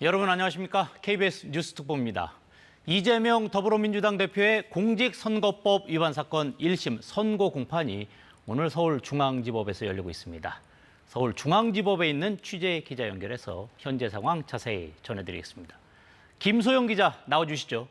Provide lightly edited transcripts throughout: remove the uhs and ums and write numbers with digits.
여러분 안녕하십니까? KBS 뉴스특보입니다. 이재명 더불어민주당 대표의 공직선거법 위반 사건 1심 선고 공판이 오늘 서울중앙지법에서 열리고 있습니다. 서울중앙지법에 있는 취재 기자 연결해서 현재 상황 자세히 전해드리겠습니다. 김소영 기자 나와주시죠.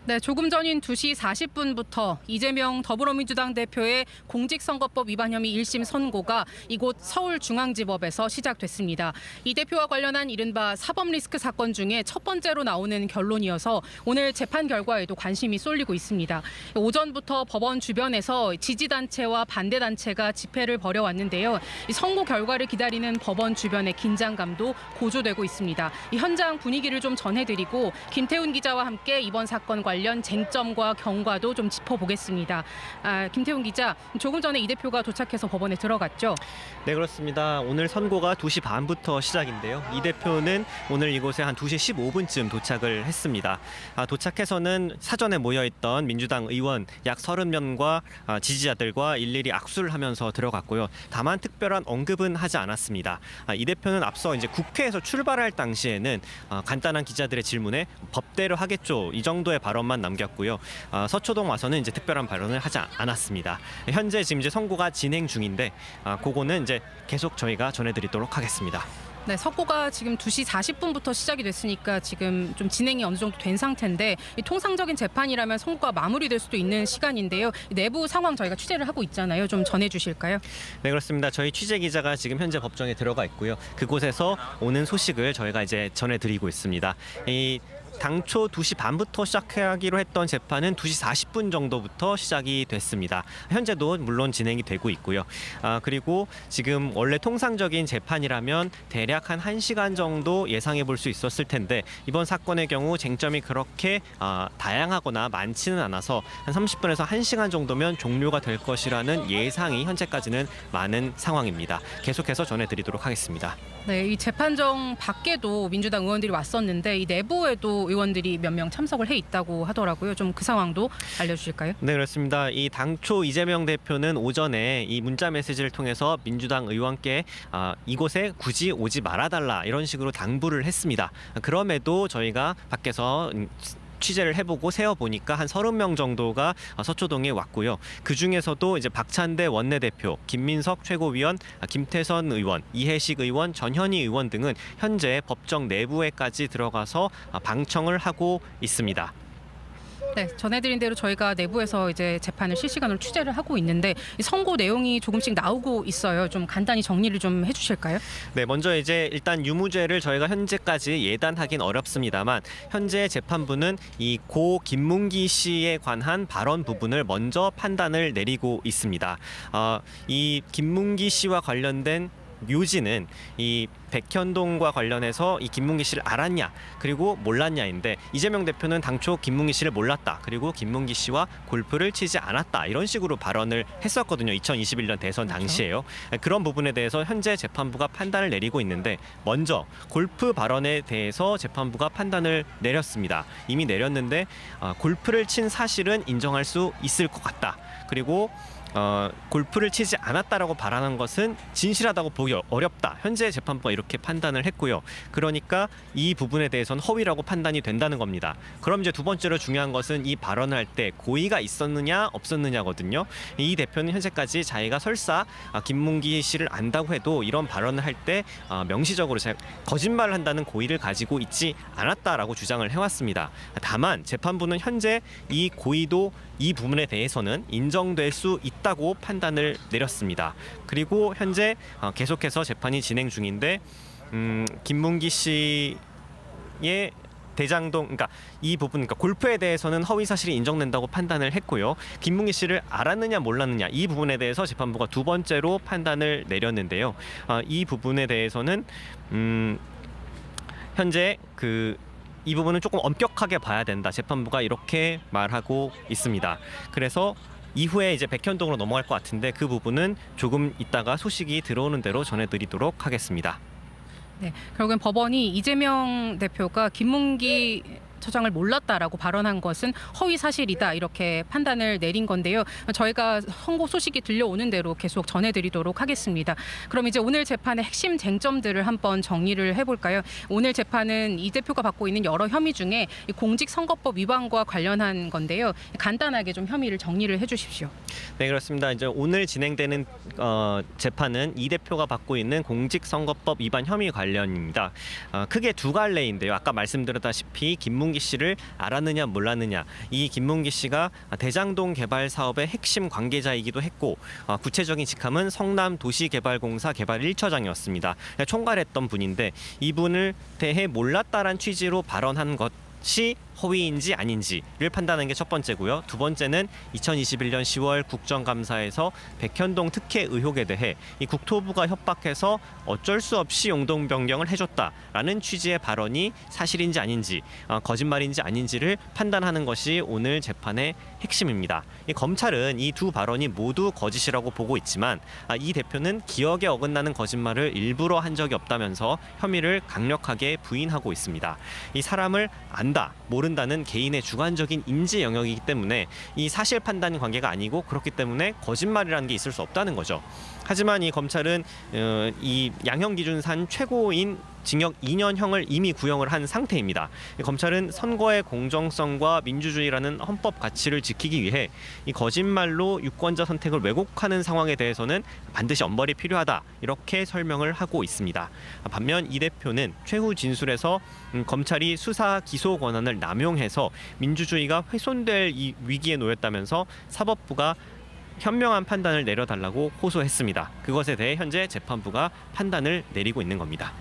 네, 조금 전인 2시 40분부터 이재명 더불어민주당 대표의 공직선거법 위반 혐의 1심 선고가 이곳 서울중앙지법에서 시작됐습니다. 이 대표와 관련한 이른바 사법리스크 사건 중에 첫 번째로 나오는 결론이어서 오늘 재판 결과에도 관심이 쏠리고 있습니다. 오전부터 법원 주변에서 지지단체와 반대단체가 집회를 벌여왔는데요. 이 선고 결과를 기다리는 법원 주변의 긴장감도 고조되고 있습니다. 이 현장 분위기를 좀 전해드리고 김태훈 기자와 함께 이번 사건 관련 쟁점과 경과도 좀 짚어보겠습니다. 김태훈 기자, 조금 전에 이 대표가 도착해서 법원에 들어갔죠? 네, 그렇습니다. 오늘 선고가 2시 반부터 시작인데요. 이 대표는 오늘 이곳에 한 2시 15분쯤 도착을 했습니다. 도착해서는 사전에 모여있던 민주당 의원 약 30명과 지지자들과 일일이 악수를 하면서 들어갔고요. 다만 특별한 언급은 하지 않았습니다. 이 대표는 앞서 이제 국회에서 출발할 당시에는 간단한 기자들의 질문에 법대로 하겠죠, 이 정도의 발언만 남겼고요. 서초동 와서는 이제 특별한 발언을 하지 않았습니다. 현재 지금 이제 선고가 진행 중인데 그거는 이제 계속 저희가 전해드리도록 하겠습니다. 네, 선고가 지금 2시 40분부터 시작이 됐으니까 지금 좀 진행이 어느 정도 된 상태인데 이 통상적인 재판이라면 선고가 마무리될 수도 있는 시간인데요. 내부 상황 저희가 취재를 하고 있잖아요. 좀 전해주실까요? 네, 그렇습니다. 저희 취재 기자가 지금 현재 법정에 들어가 있고요. 그곳에서 오는 소식을 저희가 이제 전해드리고 있습니다. 당초 2시 반부터 시작하기로 했던 재판은 2시 40분 정도부터 시작이 됐습니다. 현재도 물론 진행이 되고 있고요. 그리고 지금 원래 통상적인 재판이라면 대략 한 1시간 정도 예상해 볼 수 있었을 텐데 이번 사건의 경우 쟁점이 그렇게 다양하거나 많지는 않아서 한 30분에서 1시간 정도면 종료가 될 것이라는 예상이 현재까지는 많은 상황입니다. 계속해서 전해드리도록 하겠습니다. 네, 이 재판정 밖에도 민주당 의원들이 왔었는데 이 내부에도 의원들이 몇 명 참석을 해 있다고 하더라고요. 좀 그 상황도 알려주실까요? 네, 그렇습니다. 이 당초 이재명 대표는 오전에 이 문자 메시지를 통해서 민주당 의원께 이곳에 굳이 오지 말아달라 이런 식으로 당부를 했습니다. 그럼에도 저희가 밖에서 취재를 해보고 세어보니까 한 30명 정도가 서초동에 왔고요. 그중에서도 이제 박찬대 원내대표, 김민석 최고위원, 김태선 의원, 이해식 의원, 전현희 의원 등은 현재 법정 내부에까지 들어가서 방청을 하고 있습니다. 네, 전해드린 대로 저희가 내부에서 이제 재판을 실시간으로 취재를 하고 있는데 이 선고 내용이 조금씩 나오고 있어요. 좀 간단히 정리를 좀 해주실까요? 네, 먼저 이제 일단 유무죄를 저희가 현재까지 예단하긴 어렵습니다만 현재 재판부는 이 고 김문기 씨에 관한 발언 부분을 먼저 판단을 내리고 있습니다. 이 김문기 씨와 관련된 묘지는 이 백현동과 관련해서 이 김문기 씨를 알았냐 그리고 몰랐냐인데 이재명 대표는 당초 김문기 씨를 몰랐다 그리고 김문기 씨와 골프를 치지 않았다 이런 식으로 발언을 했었거든요. 2021년 대선 당시에요. 그런 부분에 대해서 현재 재판부가 판단을 내리고 있는데 먼저 골프 발언에 대해서 재판부가 판단을 내렸습니다. 이미 내렸는데 골프를 친 사실은 인정할 수 있을 것 같다. 그리고 골프를 치지 않았다라고 발언한 것은 진실하다고 보기 어렵다. 현재 재판부가 이렇게 판단을 했고요. 그러니까 이 부분에 대해서는 허위라고 판단이 된다는 겁니다. 그럼 이제 두 번째로 중요한 것은 이 발언을 할 때 고의가 있었느냐 없었느냐거든요. 이 대표는 현재까지 자기가 설사 김문기 씨를 안다고 해도 이런 발언을 할 때 명시적으로 거짓말을 한다는 고의를 가지고 있지 않았다라고 주장을 해왔습니다. 다만 재판부는 현재 이 고의도 이 부분에 대해서는 인정될 수 있다고 판단을 내렸습니다. 그리고 현재 계속해서 재판이 진행 중인데 김문기 씨의 대장동, 그러니까 이 부분, 그러니까 골프에 대해서는 허위 사실이 인정된다고 판단을 했고요. 김문기 씨를 알았느냐 몰랐느냐 이 부분에 대해서 재판부가 두 번째로 판단을 내렸는데요. 이 부분에 대해서는 현재 이 부분은 조금 엄격하게 봐야 된다. 재판부가 이렇게 말하고 있습니다. 그래서 이후에 이제 백현동으로 넘어갈 것 같은데 그 부분은 조금 있다가 소식이 들어오는 대로 전해드리도록 하겠습니다. 네, 결국엔 법원이 이재명 대표가 김문기 처장을 몰랐다라고 발언한 것은 허위 사실이다 이렇게 판단을 내린 건데요. 저희가 선고 소식이 들려오는 대로 계속 전해드리도록 하겠습니다. 그럼 이제 오늘 재판의 핵심 쟁점들을 한번 정리를 해볼까요? 오늘 재판은 이 대표가 받고 있는 여러 혐의 중에 공직선거법 위반과 관련한 건데요. 간단하게 좀 혐의를 정리를 해주십시오. 네, 그렇습니다. 이제 오늘 진행되는 재판은 이 대표가 받고 있는 공직선거법 위반 혐의 관련입니다. 크게 두 갈래인데요. 아까 말씀드렸다시피 김문기 씨를 알았느냐 몰랐느냐. 이 김문기 씨가 대장동 개발 사업의 핵심 관계자이기도 했고 구체적인 직함은 성남도시개발공사 개발 1처장이었습니다. 총괄했던 분인데 이분을 대해 몰랐다란 취지로 발언한 것이 허위인지 아닌지를 판단하는 게 첫 번째고요. 두 번째는 2021년 10월 국정감사에서 백현동 특혜 의혹에 대해 이 국토부가 협박해서 어쩔 수 없이 용도 변경을 해줬다라는 취지의 발언이 사실인지 아닌지, 거짓말인지 아닌지를 판단하는 것이 오늘 재판의 핵심입니다. 이 검찰은 이 두 발언이 모두 거짓이라고 보고 있지만 이 대표는 기억에 어긋나는 거짓말을 일부러 한 적이 없다면서 혐의를 강력하게 부인하고 있습니다. 이 사람을 안다, 모른다는 개인의 주관적인 인지 영역이기 때문에 이 사실 판단 관계가 아니고 그렇기 때문에 거짓말이라는 게 있을 수 없다는 거죠. 하지만 이 검찰은 이 양형 기준산 최고인 징역 2년형을 이미 구형을 한 상태입니다. 검찰은 선거의 공정성과 민주주의라는 헌법 가치를 지키기 위해 이 거짓말로 유권자 선택을 왜곡하는 상황에 대해서는 반드시 엄벌이 필요하다 이렇게 설명을 하고 있습니다. 반면 이 대표는 최후 진술에서 검찰이 수사 기소 권한을 남용해서 민주주의가 훼손될 이 위기에 놓였다면서 사법부가 현명한 판단을 내려달라고 호소했습니다. 그것에 대해 현재 재판부가 판단을 내리고 있는 겁니다.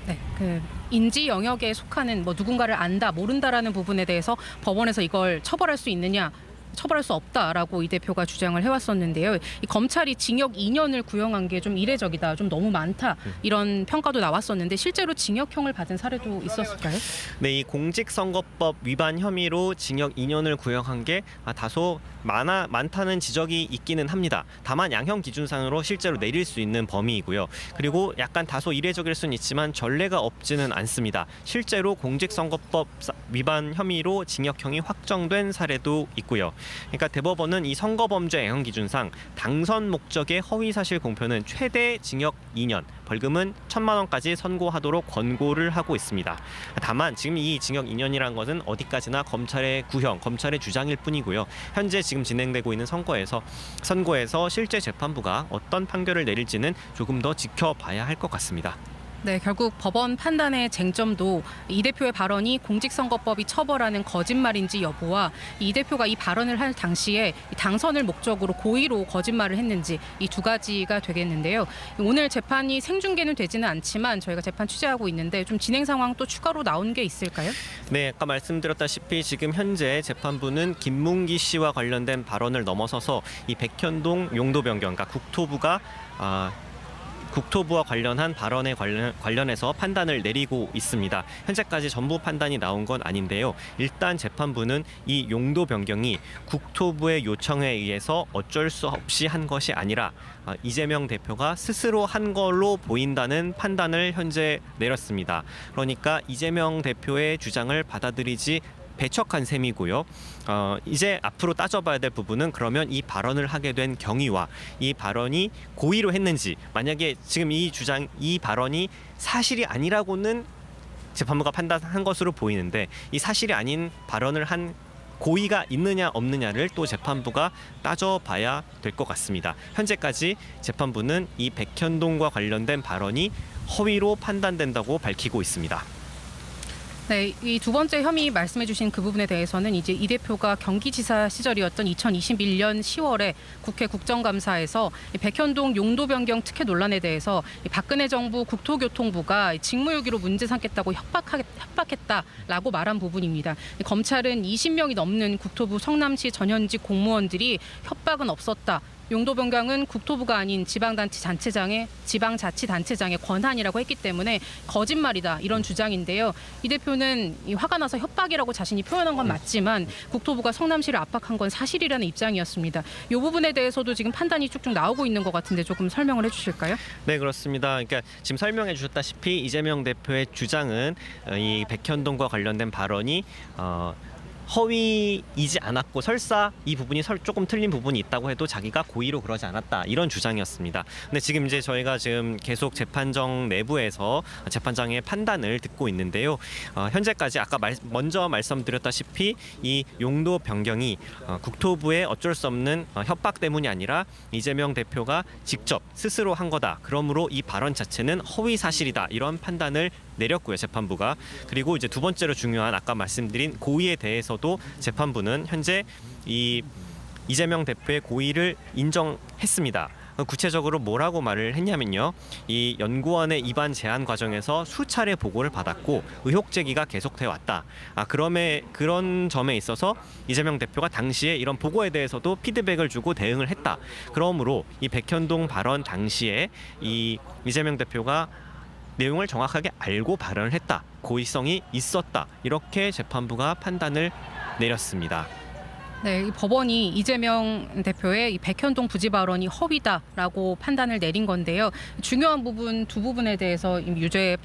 네, 인지 영역에 속하는 누군가를 안다, 모른다라는 부분에 대해서 법원에서 이걸 처벌할 수 있느냐, 처벌할 수 없다라고 이 대표가 주장을 해왔었는데요. 이 검찰이 징역 2년을 구형한 게 좀 이례적이다, 좀 너무 많다 이런 평가도 나왔었는데 실제로 징역형을 받은 사례도 있었을까요? 네, 이 공직선거법 위반 혐의로 징역 2년을 구형한 게 다소 많다는 지적이 있기는 합니다. 다만 양형 기준상으로 실제로 내릴 수 있는 범위이고요. 그리고 약간 다소 이례적일 수는 있지만 전례가 없지는 않습니다. 실제로 공직선거법 위반 혐의로 징역형이 확정된 사례도 있고요. 그러니까 대법원은 이 선거범죄 양형 기준상 당선 목적의 허위사실 공표는 최대 징역 2년, 벌금은 1,000만 원까지 선고하도록 권고를 하고 있습니다. 다만 지금 이 징역 2년이라는 것은 어디까지나 검찰의 구형, 검찰의 주장일 뿐이고요. 현재 지금 진행되고 있는 선고에서 실제 재판부가 어떤 판결을 내릴지는 조금 더 지켜봐야 할 것 같습니다. 네, 결국 법원 판단의 쟁점도 이 대표의 발언이 공직선거법이 처벌하는 거짓말인지 여부와 이 대표가 이 발언을 할 당시에 당선을 목적으로 고의로 거짓말을 했는지 이 두 가지가 되겠는데요. 오늘 재판이 생중계는 되지는 않지만 저희가 재판 취재하고 있는데 좀 진행 상황 또 추가로 나온 게 있을까요? 네, 아까 말씀드렸다시피 지금 현재 재판부는 김문기 씨와 관련된 발언을 넘어서서 이 백현동 용도 변경, 그러니까 국토부와 관련한 발언에 관련해서 판단을 내리고 있습니다. 현재까지 전부 판단이 나온 건 아닌데요. 일단 재판부는 이 용도 변경이 국토부의 요청에 의해서 어쩔 수 없이 한 것이 아니라 이재명 대표가 스스로 한 걸로 보인다는 판단을 현재 내렸습니다. 그러니까 이재명 대표의 주장을 받아들이지 배척한 셈이고요. 이제 앞으로 따져봐야 될 부분은 그러면 이 발언을 하게 된 경위와 이 발언이 고의로 했는지, 만약에 지금 이 발언이 사실이 아니라고는 재판부가 판단한 것으로 보이는데 이 사실이 아닌 발언을 한 고의가 있느냐 없느냐를 또 재판부가 따져봐야 될 것 같습니다. 현재까지 재판부는 이 백현동과 관련된 발언이 허위로 판단된다고 밝히고 있습니다. 네, 이 두 번째 혐의 말씀해주신 그 부분에 대해서는 이제 이 대표가 경기지사 시절이었던 2021년 10월에 국회 국정감사에서 백현동 용도 변경 특혜 논란에 대해서 박근혜 정부 국토교통부가 직무유기로 문제 삼겠다고 협박했다라고 말한 부분입니다. 검찰은 20명이 넘는 국토부 성남시 전현직 공무원들이 협박은 없었다, 용도 변경은 국토부가 아닌 지방자치단체장의 권한이라고 했기 때문에 거짓말이다 이런 주장인데요. 이 대표는 이 화가 나서 협박이라고 자신이 표현한 건 맞지만 국토부가 성남시를 압박한 건 사실이라는 입장이었습니다. 이 부분에 대해서도 지금 판단이 쭉쭉 나오고 있는 것 같은데 조금 설명을 해주실까요? 네, 그렇습니다. 그러니까 지금 설명해 주셨다시피 이재명 대표의 주장은 이 백현동과 관련된 발언이 허위이지 않았고 설사 이 부분이 조금 틀린 부분이 있다고 해도 자기가 고의로 그러지 않았다 이런 주장이었습니다. 근데 지금 이제 저희가 지금 계속 재판정 내부에서 재판장의 판단을 듣고 있는데요. 현재까지 아까 먼저 말씀드렸다시피 이 용도 변경이 국토부의 어쩔 수 없는 협박 때문이 아니라 이재명 대표가 직접 스스로 한 거다. 그러므로 이 발언 자체는 허위 사실이다. 이런 판단을 내렸고요, 재판부가. 그리고 이제 두 번째로 중요한 아까 말씀드린 고의에 대해서도 재판부는 현재 이 이재명 대표의 고의를 인정했습니다. 구체적으로 뭐라고 말을 했냐면요. 이 연구원의 입안 제안 과정에서 수차례 보고를 받았고 의혹 제기가 계속돼 왔다. 그런 점에 있어서 이재명 대표가 당시에 이런 보고에 대해서도 피드백을 주고 대응을 했다. 그러므로 이 백현동 발언 당시에 이 이재명 대표가 내용을 정확하게 알고 발언을 했다. 고의성이 있었다. 이렇게 재판부가 판단을 내렸습니다. 네, 이 법원이 이재명 대표의 이 백현동 부지 발언이 허위다라고 판단을 내린 건데요. 중요한 부분 두 부분에 대해서 유죄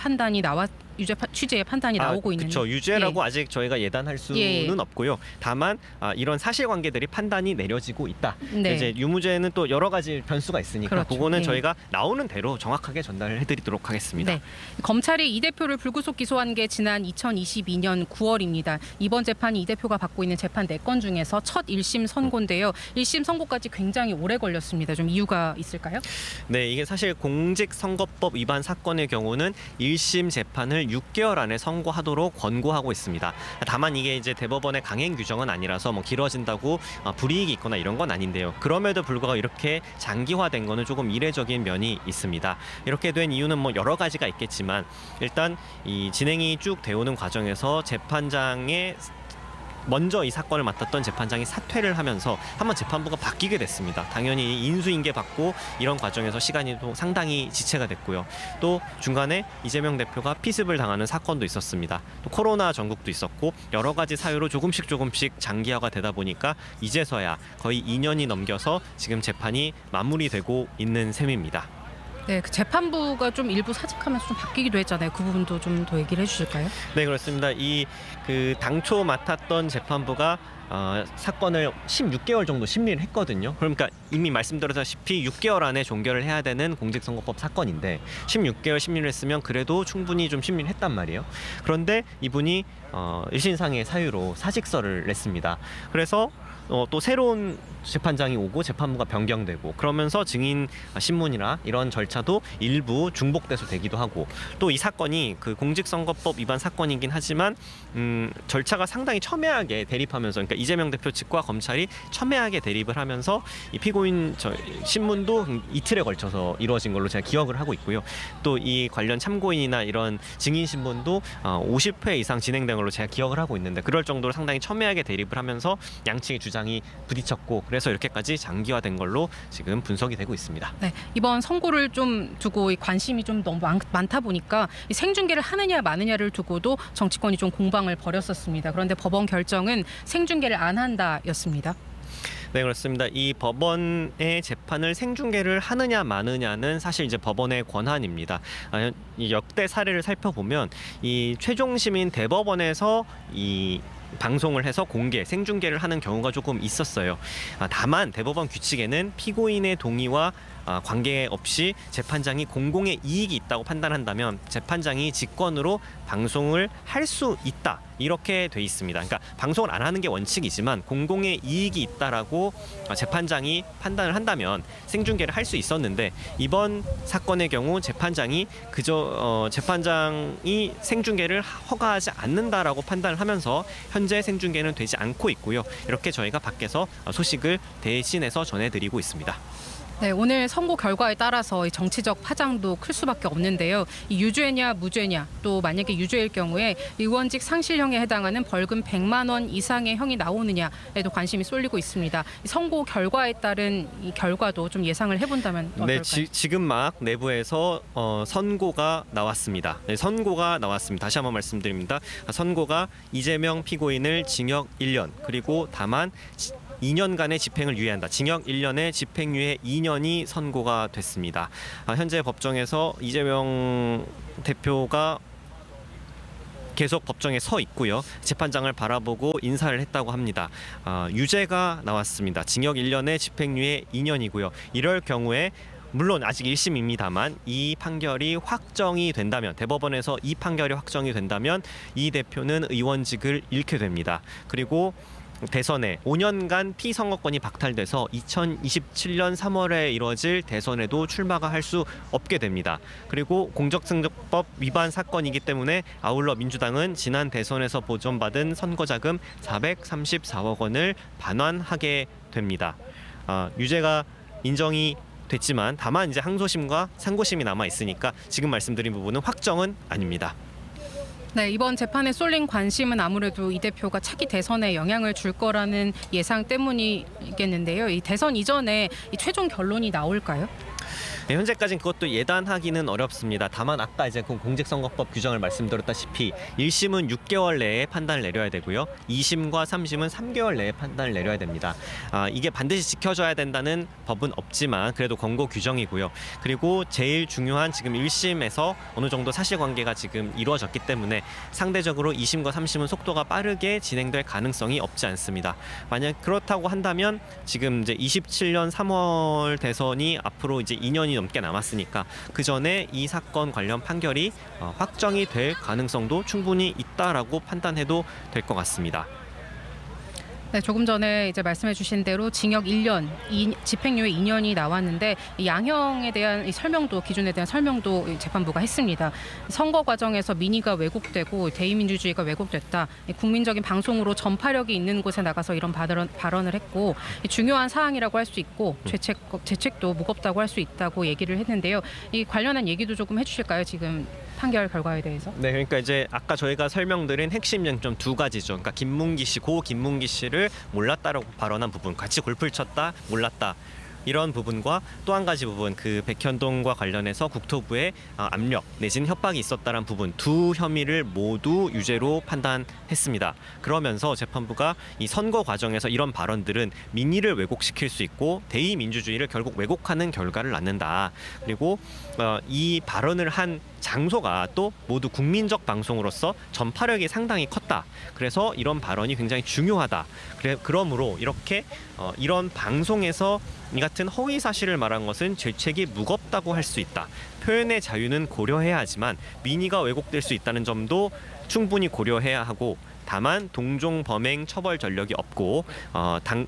취지의 판단이 나오고 있는데. 그렇죠. 유죄라고 아직 저희가 예단할 수는 없고요. 다만 이런 사실관계들이 판단이 내려지고 있다. 네. 이제 유무죄는 또 여러 가지 변수가 있으니까 그렇죠. 그거는 저희가 나오는 대로 정확하게 전달을 해드리도록 하겠습니다. 네. 검찰이 이 대표를 불구속 기소한 게 지난 2022년 9월입니다. 이번 재판이 이 대표가 받고 있는 재판 4건 중에서 첫 1심 선고인데요. 1심 선고까지 굉장히 오래 걸렸습니다. 좀 이유가 있을까요? 네, 이게 사실 공직선거법 위반 사건의 경우는 1심 재판을 6개월 안에 선고하도록 권고하고 있습니다. 다만 이게 이제 대법원의 강행 규정은 아니라서 뭐 길어진다고 불이익이 있거나 이런 건 아닌데요. 그럼에도 불구하고 이렇게 장기화된 거는 조금 이례적인 면이 있습니다. 이렇게 된 이유는 뭐 여러 가지가 있겠지만 일단 이 진행이 쭉 되어오는 과정에서 재판장의 먼저 이 사건을 맡았던 재판장이 사퇴를 하면서 한번 재판부가 바뀌게 됐습니다. 당연히 인수인계 받고 이런 과정에서 시간이 또 상당히 지체가 됐고요. 또 중간에 이재명 대표가 피습을 당하는 사건도 있었습니다. 또 코로나 전국도 있었고 여러 가지 사유로 조금씩 장기화가 되다 보니까 이제서야 거의 2년이 넘겨서 지금 재판이 마무리되고 있는 셈입니다. 네, 그 재판부가 좀 일부 사직하면서 좀 바뀌기도 했잖아요. 그 부분도 좀 더 얘기를 해주실까요? 네, 그렇습니다. 그 당초 맡았던 재판부가 사건을 16개월 정도 심리를 했거든요. 그러니까 이미 말씀드렸다시피 6개월 안에 종결을 해야 되는 공직선거법 사건인데 16개월 심리를 했으면 그래도 충분히 좀 심리를 했단 말이에요. 그런데 이분이 일신상의 사유로 사직서를 냈습니다. 그래서 또 새로운 재판장이 오고 재판부가 변경되고 그러면서 증인 신문이나 이런 절차도 일부 중복돼서 되기도 하고 또 이 사건이 그 공직선거법 위반 사건이긴 하지만 절차가 상당히 첨예하게 대립하면서 그러니까 이재명 대표 측과 검찰이 첨예하게 대립을 하면서 이 피고인 신문도 이틀에 걸쳐서 이루어진 걸로 제가 기억을 하고 있고요. 또 이 관련 참고인이나 이런 증인 신문도 50회 이상 진행된 걸로 제가 기억을 하고 있는데 그럴 정도로 상당히 첨예하게 대립을 하면서 양측의 주장이 부딪혔고 그래서 이렇게까지 장기화된 걸로 지금 분석이 되고 있습니다. 네, 이번 선고를 좀 두고 관심이 좀 너무 많다 보니까 이 생중계를 하느냐 마느냐를 두고도 정치권이 좀 공방을 벌였었습니다. 그런데 법원 결정은 생중계를 안 한다였습니다. 네, 그렇습니다. 이 법원의 재판을 생중계를 하느냐 마느냐는 사실 이제 법원의 권한입니다. 이 역대 사례를 살펴보면 이 최종 심인 대법원에서 이 방송을 해서 생중계를 하는 경우가 조금 있었어요. 다만 대법원 규칙에는 피고인의 동의와 관계없이 재판장이 공공의 이익이 있다고 판단한다면 재판장이 직권으로 방송을 할 수 있다. 이렇게 돼 있습니다. 그러니까 방송을 안 하는 게 원칙이지만 공공의 이익이 있다라고 재판장이 판단을 한다면 생중계를 할 수 있었는데 이번 사건의 경우 재판장이 재판장이 생중계를 허가하지 않는다라고 판단을 하면서 현재 생중계는 되지 않고 있고요. 이렇게 저희가 밖에서 소식을 대신해서 전해드리고 있습니다. 네, 오늘 선고 결과에 따라서 이 정치적 파장도 클 수밖에 없는데요. 이 유죄냐 무죄냐, 또 만약에 유죄일 경우에 의원직 상실형에 해당하는 벌금 100만 원 이상의 형이 나오느냐에도 관심이 쏠리고 있습니다. 이 선고 결과에 따른 이 결과도 좀 예상을 해본다면 어떨까요? 네, 지금 막 내부에서 선고가 나왔습니다. 네, 선고가 나왔습니다. 다시 한번 말씀드립니다. 선고가 이재명 피고인을 징역 1년 그리고 다만 2년간의 집행을 유예한다. 징역 1년에 집행유예 2년이 선고가 됐습니다. 현재 법정에서 이재명 대표가 계속 법정에 서 있고요. 재판장을 바라보고 인사를 했다고 합니다. 유죄가 나왔습니다. 징역 1년에 집행유예 2년이고요. 이럴 경우에 물론 아직 1심입니다만 이 판결이 확정이 된다면, 대법원에서 이 판결이 확정이 된다면 이 대표는 의원직을 잃게 됩니다. 그리고 대선에 5년간 피선거권이 박탈돼서 2027년 3월에 이뤄질 대선에도 출마가 할 수 없게 됩니다. 그리고 공직선거법 위반 사건이기 때문에 아울러 민주당은 지난 대선에서 보존받은 선거자금 434억 원을 반환하게 됩니다. 유죄가 인정이 됐지만 다만 이제 항소심과 상고심이 남아 있으니까 지금 말씀드린 부분은 확정은 아닙니다. 네, 이번 재판에 쏠린 관심은 아무래도 이 대표가 차기 대선에 영향을 줄 거라는 예상 때문이겠는데요. 이 대선 이전에 이 최종 결론이 나올까요? 네, 현재까지는 그것도 예단하기는 어렵습니다. 다만 아까 이제 그 공직선거법 규정을 말씀드렸다시피 1심은 6개월 내에 판단을 내려야 되고요. 2심과 3심은 3개월 내에 판단을 내려야 됩니다. 이게 반드시 지켜져야 된다는 법은 없지만 그래도 권고 규정이고요. 그리고 제일 중요한 지금 1심에서 어느 정도 사실관계가 지금 이루어졌기 때문에 상대적으로 2심과 3심은 속도가 빠르게 진행될 가능성이 없지 않습니다. 만약 그렇다고 한다면 지금 이제 27년 3월 대선이 앞으로 이제 2년이 넘게 남았으니까 그 전에 이 사건 관련 판결이 확정이 될 가능성도 충분히 있다라고 판단해도 될 것 같습니다. 네, 조금 전에 이제 말씀해주신 대로 징역 1년, 집행유예 2년이 나왔는데 이 양형에 대한 이 설명도 기준에 대한 설명도 재판부가 했습니다. 선거 과정에서 민의가 왜곡되고 대의민주주의가 왜곡됐다. 국민적인 방송으로 전파력이 있는 곳에 나가서 이런 발언을 했고 중요한 사항이라고 할 수 있고 죄책도 무겁다고 할 수 있다고 얘기를 했는데요. 이 관련한 얘기도 조금 해주실까요? 지금 판결 결과에 대해서. 네, 그러니까 이제 아까 저희가 설명드린 핵심 쟁점 두 가지죠. 그러니까 김문기 씨, 고 김문기 씨를 몰랐다라고 발언한 부분, 같이 골프를 쳤다, 몰랐다. 이런 부분과 또 한 가지 부분, 그 백현동과 관련해서 국토부의 압력 내지는 협박이 있었다는 부분, 두 혐의를 모두 유죄로 판단했습니다. 그러면서 재판부가 이 선거 과정에서 이런 발언들은 민의를 왜곡시킬 수 있고 대의 민주주의를 결국 왜곡하는 결과를 낳는다. 그리고 이 발언을 한 장소가 또 모두 국민적 방송으로서 전파력이 상당히 컸다. 그래서 이런 발언이 굉장히 중요하다. 그러므로 이렇게 이런 방송에서 이 같은 허위 사실을 말한 것은 죄책이 무겁다고 할 수 있다. 표현의 자유는 고려해야 하지만 민의가 왜곡될 수 있다는 점도 충분히 고려해야 하고 다만 동종 범행 처벌 전력이 없고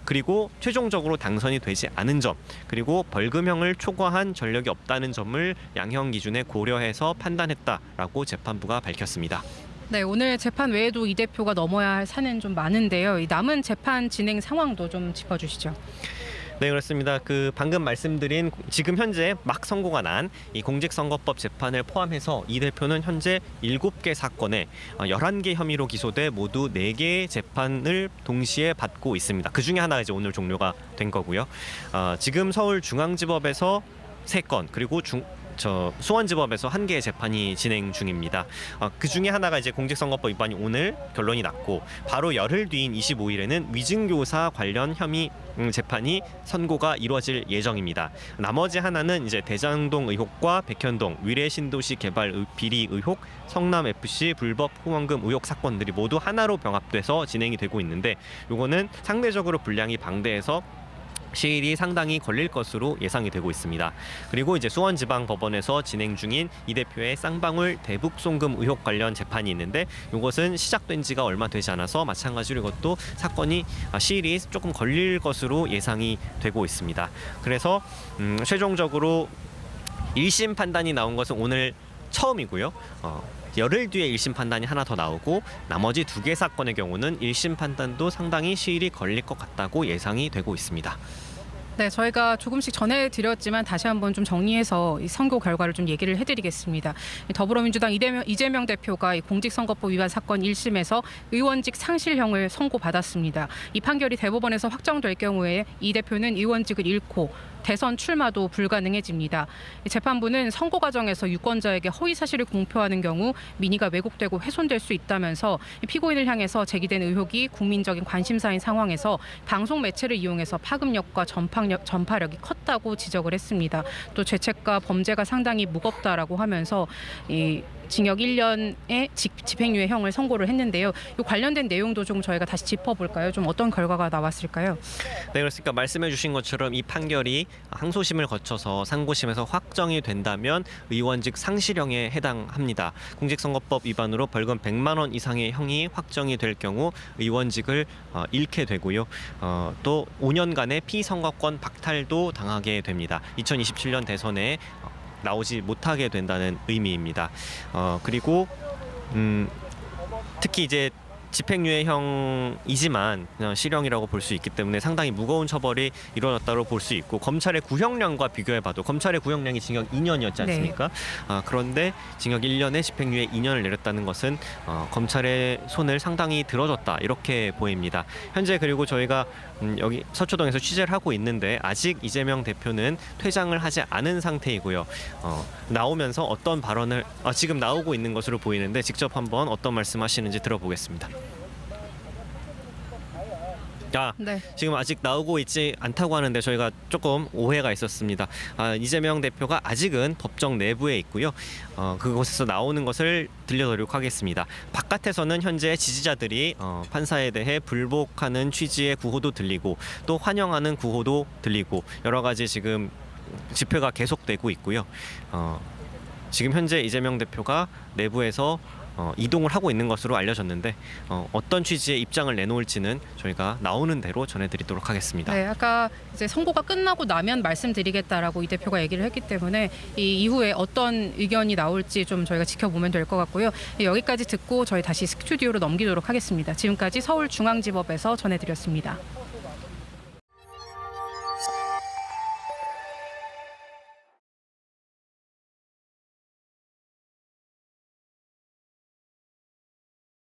그리고 최종적으로 당선이 되지 않은 점 그리고 벌금형을 초과한 전력이 없다는 점을 양형 기준에 고려해서 판단했다라고 재판부가 밝혔습니다. 네, 오늘 재판 외에도 이 대표가 넘어야 할 산은 좀 많은데요. 이 남은 재판 진행 상황도 좀 짚어주시죠. 네, 그렇습니다. 그 방금 말씀드린 지금 현재 막 선고가 난 이 공직선거법 재판을 포함해서 이 대표는 현재 7개 사건에 11개 혐의로 기소돼 모두 4개의 재판을 동시에 받고 있습니다. 그 중에 하나가 이제 오늘 종료가 된 거고요. 지금 서울중앙지법에서 3건 그리고 수원지법에서 1개의 재판이 진행 중입니다. 그 중에 하나가 이제 공직선거법 위반이 오늘 결론이 났고 바로 열흘 뒤인 25일에는 위증교사 관련 혐의 재판이 선고가 이루어질 예정입니다. 나머지 하나는 이제 대장동 의혹과 백현동 위례신도시 개발 비리 의혹, 성남FC 불법 후원금 의혹 사건들이 모두 하나로 병합돼서 진행이 되고 있는데 이거는 상대적으로 분량이 방대해서 시일이 상당히 걸릴 것으로 예상이 되고 있습니다. 그리고 이제 수원지방법원에서 진행 중인 이 대표의 쌍방울 대북 송금 의혹 관련 재판이 있는데 이것은 시작된 지가 얼마 되지 않아서 마찬가지로 이것도 사건이 시일이 조금 걸릴 것으로 예상이 되고 있습니다. 그래서 최종적으로 1심 판단이 나온 것은 오늘 처음이고요. 열흘 뒤에 1심 판단이 하나 더 나오고 나머지 2개 사건의 경우는 1심 판단도 상당히 시일이 걸릴 것 같다고 예상이 되고 있습니다. 네, 저희가 조금씩 전해드렸지만 다시 한번 좀 정리해서 이 선고 결과를 좀 얘기를 해드리겠습니다. 더불어민주당 이재명 대표가 이 공직선거법 위반 사건 1심에서 의원직 상실형을 선고받았습니다. 이 판결이 대법원에서 확정될 경우에 이 대표는 의원직을 잃고 대선 출마도 불가능해집니다. 재판부는 선고 과정에서 유권자에게 허위 사실을 공표하는 경우 민의가 왜곡되고 훼손될 수 있다면서 피고인을 향해서 제기된 의혹이 국민적인 관심사인 상황에서 방송 매체를 이용해서 파급력과 전파력이 컸다고 지적을 했습니다. 또 죄책과 범죄가 상당히 무겁다라고 하면서 이 징역 1년의 집행유예형을 선고를 했는데요. 이 관련된 내용도 좀 저희가 다시 짚어볼까요? 좀 어떤 결과가 나왔을까요? 네, 그렇습니까? 말씀해 주신 것처럼 이 판결이 항소심을 거쳐서 상고심에서 확정이 된다면 의원직 상실형에 해당합니다. 공직선거법 위반으로 벌금 100만 원 이상의 형이 확정이 될 경우 의원직을 잃게 되고요. 또 5년간의 피선거권 박탈도 당하게 됩니다. 2027년 대선에 나오지 못하게 된다는 의미입니다. 그리고 특히 이제 집행유예형이지만 그냥 실형이라고 볼 수 있기 때문에 상당히 무거운 처벌이 이루어졌다고 볼 수 있고 검찰의 구형량과 비교해봐도 검찰의 구형량이 징역 2년이었지 않습니까? 네. 그런데 징역 1년에 집행유예 2년을 내렸다는 것은 검찰의 손을 상당히 들어줬다 이렇게 보입니다. 현재 그리고 저희가 여기 서초동에서 취재를 하고 있는데 아직 이재명 대표는 퇴장을 하지 않은 상태이고요. 나오면서 어떤 발언을 지금 나오고 있는 것으로 보이는데 직접 한번 어떤 말씀하시는지 들어보겠습니다. 네. 지금 아직 나오고 있지 않다고 하는데 저희가 조금 오해가 있었습니다. 이재명 대표가 아직은 법정 내부에 있고요. 그곳에서 나오는 것을 들려드리도록 하겠습니다. 바깥에서는 현재 지지자들이 판사에 대해 불복하는 취지의 구호도 들리고 또 환영하는 구호도 들리고 여러 가지 지금 집회가 계속되고 있고요. 지금 현재 이재명 대표가 내부에서 이동을 하고 있는 것으로 알려졌는데 어떤 취지의 입장을 내놓을지는 저희가 나오는 대로 전해드리도록 하겠습니다. 네, 아까 이제 선고가 끝나고 나면 말씀드리겠다라고 이 대표가 얘기를 했기 때문에 이 이후에 어떤 의견이 나올지 좀 저희가 지켜보면 될 것 같고요. 여기까지 듣고 저희 다시 스튜디오로 넘기도록 하겠습니다. 지금까지 서울중앙지법에서 전해드렸습니다.